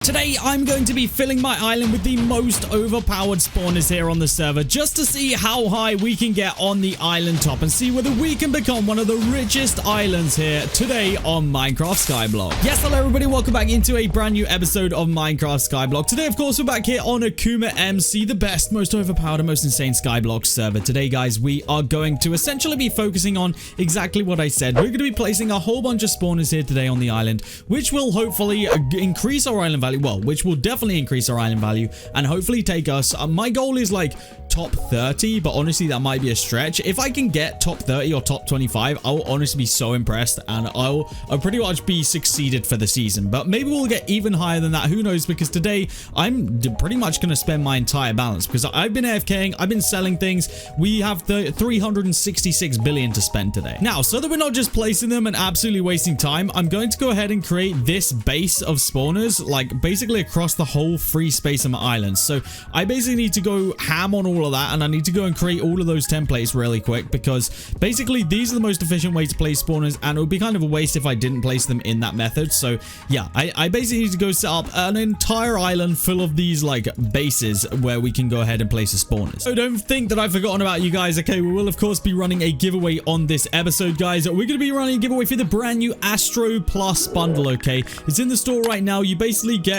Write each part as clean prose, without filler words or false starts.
Today, I'm going to be filling my island with the most overpowered spawners here on the server just to see how high we can get on the island top and see whether we can become one of the richest islands here today on Minecraft Skyblock. Yes, hello everybody, welcome back into a brand new episode of Minecraft Skyblock. Today, of course, we're back here on AkumaMC, the best, most overpowered, and most insane Skyblock server. Today, guys, we are going to essentially be focusing on exactly what I said. We're going to be placing a whole bunch of spawners here today on the island, which will hopefully increase our island value. Well, which will definitely increase our island value and hopefully take us. My goal is like top 30, but honestly that might be a stretch. If I can get top 30 or top 25, I'll honestly be so impressed and I'll pretty much be succeeded for the season. But maybe we'll get even higher than that, who knows, because today I'm pretty much going to spend my entire balance because I've been AFKing, I've been selling things. We have the 366 billion to spend today. Now, so that we're not just placing them and absolutely wasting time, I'm going to go ahead and create this base of spawners, like basically across the whole free space of my island. So I basically need to go ham on all of that, and I need to go and create all of those templates really quick because basically these are the most efficient way to place spawners, and it would be kind of a waste if I didn't place them in that method. So yeah, I basically need to go set up an entire island full of these like bases where we can go ahead and place the spawners. So don't think that I've forgotten about you guys. Okay, we will of course be running a giveaway on this episode, guys. We're going to be running a giveaway for the brand new Astro Plus bundle. Okay, it's in the store right now. You basically get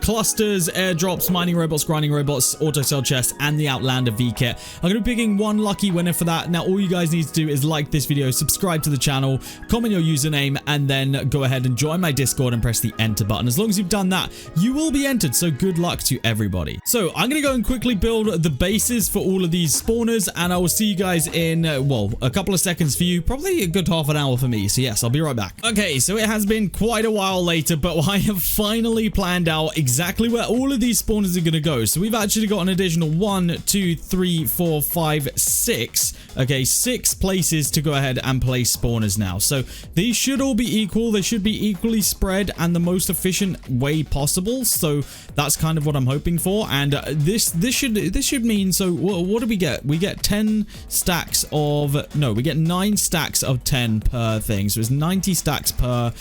clusters, airdrops, mining robots, grinding robots, auto sell chests, and the Outlander V kit. I'm going to be picking one lucky winner for that. Now all you guys need to do is like this video, subscribe to the channel, comment your username, and then go ahead and join my Discord and press the enter button. As long as you've done that, you will be entered. So good luck to everybody. So I'm going to go and quickly build the bases for all of these spawners, and I will see you guys in well, a couple of seconds for you, probably a good half an hour for me. So yes, I'll be right back. Okay, so it has been quite a while later, but I have finally planned out exactly where all of these spawners are going to go. So we've actually got an additional 1, 2, 3, 4, 5, 6. Okay, 6 places to go ahead and place spawners now. So these should all be equal. They should be equally spread and the most efficient way possible. So that's kind of what I'm hoping for. And this should mean, so what do we get? We get 10 stacks of, no, we get 9 stacks of 10 per thing. So it's 90 stacks per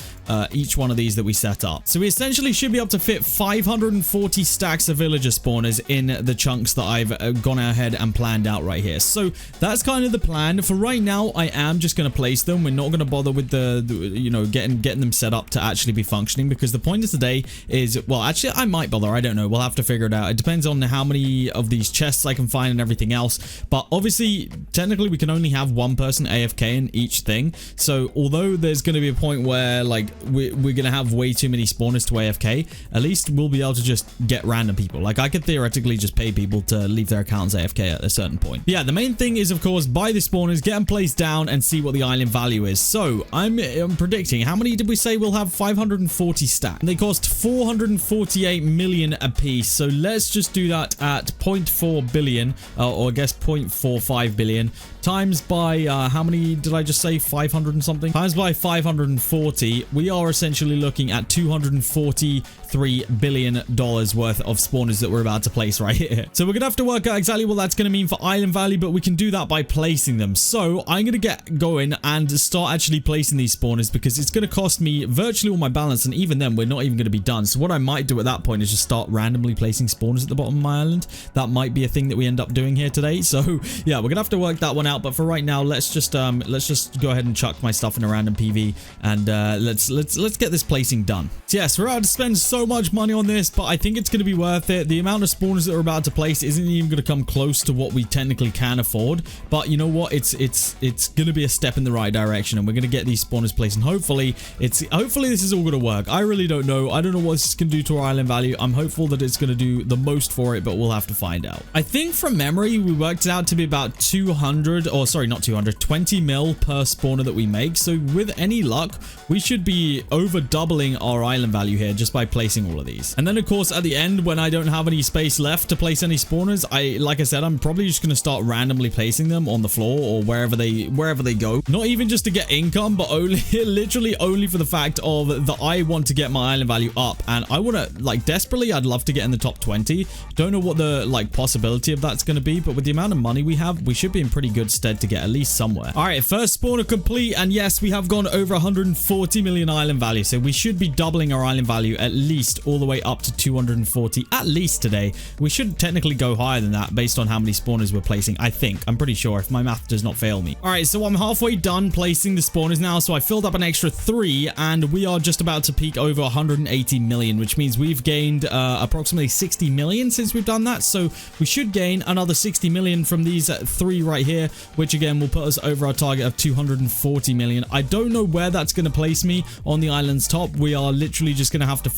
each one of these that we set up. So we essentially should be able to fit 540 stacks of villager spawners in the chunks that I've gone ahead and planned out right here. So that's kind of the plan. For right now, I am just going to place them. We're not going to bother with the you know, getting them set up to actually be functioning, because the point of today is, well, actually I might bother. I don't know. We'll have to figure it out. It depends on how many of these chests I can find and everything else. But obviously, technically, we can only have one person AFK in each thing. So although there's going to be a point where like we're going to have way too many spawners to AFK, at least we'll be able to just get random people. Like I could theoretically just pay people to leave their accounts AFK at a certain point. Yeah, the main thing is, of course, buy the spawners, get them placed down, and see what the island value is. So I'm predicting, how many did we say we'll have? 540 stacks. And they cost 448 million a piece. So let's just do that at 0.4 billion, or I guess 0.45 billion. Times by, how many did I just say? 500 and something? Times by 540. We are essentially looking at $243 billion worth of spawners that we're about to place right here. So we're going to have to work out exactly what that's going to mean for island value, but we can do that by placing them. So I'm going to get going and start actually placing these spawners, because it's going to cost me virtually all my balance, and even then we're not even going to be done. So what I might do at that point is just start randomly placing spawners at the bottom of my island. That might be a thing that we end up doing here today. So yeah, we're going to have to work that one out. But for right now, let's just go ahead and chuck my stuff in a random PV, and let's get this placing done. So yes, we're about to spend so much money on this, but I think it's going to be worth it. The amount of spawners that we're about to place isn't even going to come close to what we technically can afford. But you know what? It's going to be a step in the right direction, and we're going to get these spawners placed, and hopefully this is all going to work. I really don't know. I don't know what this is going to do to our island value. I'm hopeful that it's going to do the most for it, but we'll have to find out. I think from memory, we worked it out to be about 200, or sorry, not 200, 20 mil per spawner that we make. So with any luck, we should be over doubling our island value here just by placing all of these. And then of course at the end, when I don't have any space left to place any spawners, like like I said, I'm probably just going to start randomly placing them on the floor or wherever they go. Not even just to get income, but only literally only for the fact of that I want to get my island value up, and I want to, like, desperately, I'd love to get in the top 20. Don't know what the, like, possibility of that's going to be, but with the amount of money we have, we should be in pretty good stead to get at least somewhere. All right, first spawner complete, and yes, we have gone over 140 million island value, so we should be doubling our island value at least all the way up to 240 at least today. We should technically go higher than that based on how many spawners we're placing. I think, I'm pretty sure, if my math does not fail me. All right, so I'm halfway done placing the spawners now, so I filled up an extra 3, and we are just about to peak over 180 million, which means we've gained approximately 60 million since we've done that. So we should gain another 60 million from these 3 right here, which again will put us over our target of 240 million. I don't know where that's going to place me on the island's top. We are literally just going to have to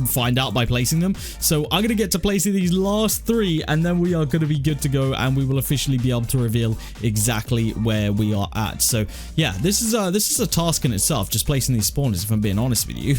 find out by placing them. So I'm going to get to placing these last 3, and then we are going to be good to go, and we will officially be able to reveal exactly where we are at. So yeah, this is a task in itself, just placing these spawners, if I'm being honest with you.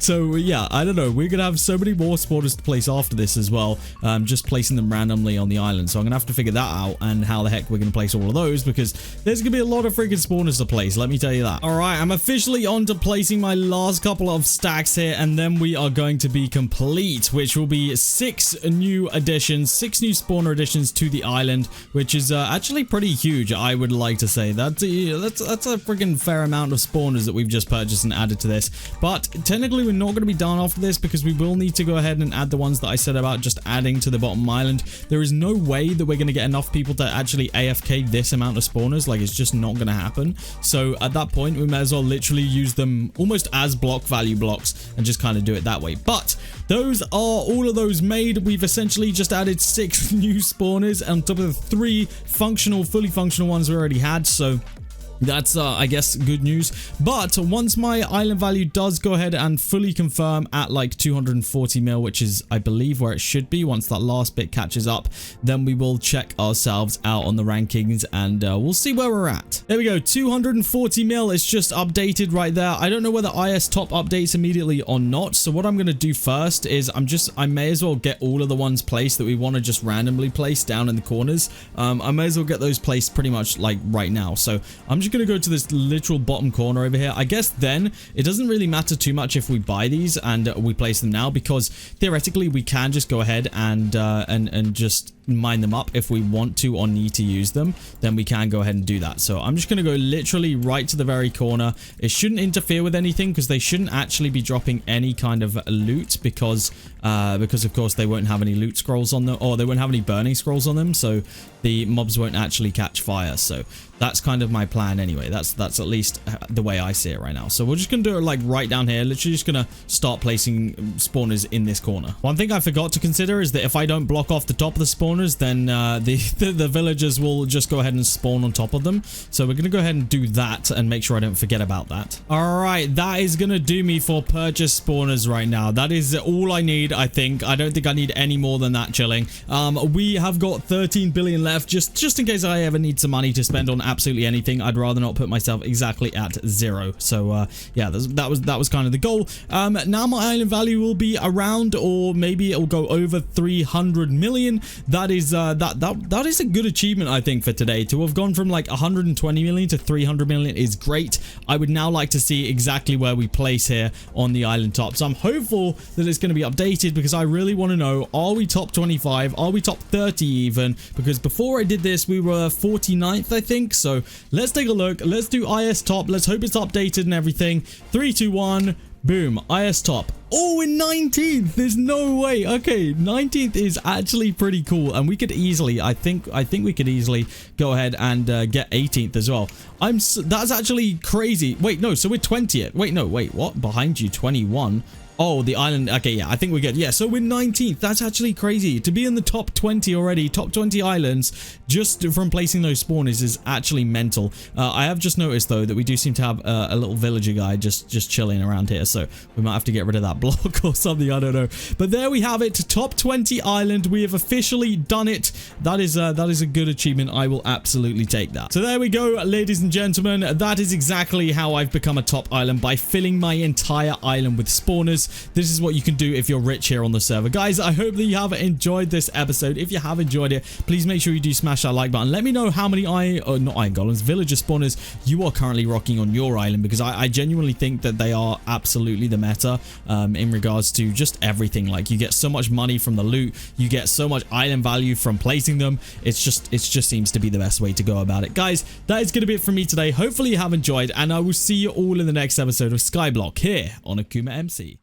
So yeah, I don't know, we're gonna have so many more spawners to place after this as well, just placing them randomly on the island. So I'm gonna have to figure that out, and how the heck we're gonna place all of those, because there's gonna be a lot of freaking spawners to place, let me tell you that. All right, I'm officially on to placing my last couple of stacks here, and then we are going to be complete, which will be 6 new additions, 6 new spawner additions to the island, which is actually pretty huge, I would like to say. That's a freaking fair amount of spawners that we've just purchased and added to this. But technically we're not going to be done after this, because we will need to go ahead and add the ones that I said about just adding to the bottom island. There is no way that we're going to get enough people to actually AFK this amount of spawners. Like, it's just not going to happen. So at that point, we may as well literally use them almost as block value blocks and just kind of do it that way. But those are all of those made. We've essentially just added 6 new spawners on top of the 3 fully functional ones we already had. So that's I guess good news. But once my island value does go ahead and fully confirm at like 240 mil, which is I believe where it should be, once that last bit catches up, then we will check ourselves out on the rankings, and we'll see where we're at. There we go, 240 mil is just updated right there. I don't know whether IS top updates immediately or not, so what I'm going to do first is I may as well get all of the ones placed that we want to just randomly place down in the corners. I may as well get those placed pretty much like right now. So I'm just going to go to this literal bottom corner over here. I guess then it doesn't really matter too much if we buy these and we place them now, because theoretically we can just go ahead and just mine them up if we want to or need to use them. Then we can go ahead and do that. So I'm just going to go literally right to the very corner. It shouldn't interfere with anything, because they shouldn't actually be dropping any kind of loot, because of course they won't have any loot scrolls on them, or they won't have any burning scrolls on them, so the mobs won't actually catch fire. So that's kind of my plan anyway. That's at least the way I see it right now. So we're just gonna do it like right down here, literally just gonna start placing spawners in this corner. One thing I forgot to consider is that if I don't block off the top of the spawners, then the villagers will just go ahead and spawn on top of them. So we're gonna go ahead and do that and make sure I don't forget about that. All right, that is gonna do me for purchase spawners right now. That is all I need, I think. I don't think I need any more than that chilling. We have got 13 billion left, just in case I ever need some money to spend on absolutely anything. I'd rather not put myself exactly at 0. So yeah, that was kind of the goal. Now my island value will be around, or maybe it will go over 300 million. That is that is a good achievement, I think, for today. To have gone from like 120 million to 300 million is great. I would now like to see exactly where we place here on the island top. So I'm hopeful that it's going to be updated, because I really want to know, are we top 25? Are we top 30 even? Because before I did this, we were 49th, I think. So let's take a look. Let's do IS top. Let's hope it's updated and everything. 3, 2, 1. Boom. IS top. Oh, in 19th. There's no way. Okay, 19th is actually pretty cool, and we could easily, I think we could easily go ahead and get 18th as well. That's actually crazy. Wait, no, so we're 20th. Wait, no, wait, what? Behind you, 21. Oh, the island. Okay, yeah, I think we're good. Yeah, so we're 19th. That's actually crazy. To be in the top 20 already, top 20 islands, just from placing those spawners is actually mental. I have just noticed, though, that we do seem to have a little villager guy just chilling around here, so we might have to get rid of that block or something. I don't know. But there we have it. Top 20 island. We have officially done it. That is a good achievement. I will absolutely take that. So there we go, ladies and gentlemen. That is exactly how I've become a top island, by filling my entire island with spawners. course, this is what you can do if you're rich here on the server. Guys, I hope that you have enjoyed this episode. If you have enjoyed it, please make sure you do smash that like button. Let me know how many not iron golems, villager spawners you are currently rocking on your island, because I genuinely think that they are absolutely the meta in regards to just everything. Like, you get so much money from the loot, you get so much island value from placing them. It just seems to be the best way to go about it. Guys, that is going to be it from me today. Hopefully you have enjoyed, and I will see you all in the next episode of Skyblock here on AkumaMC.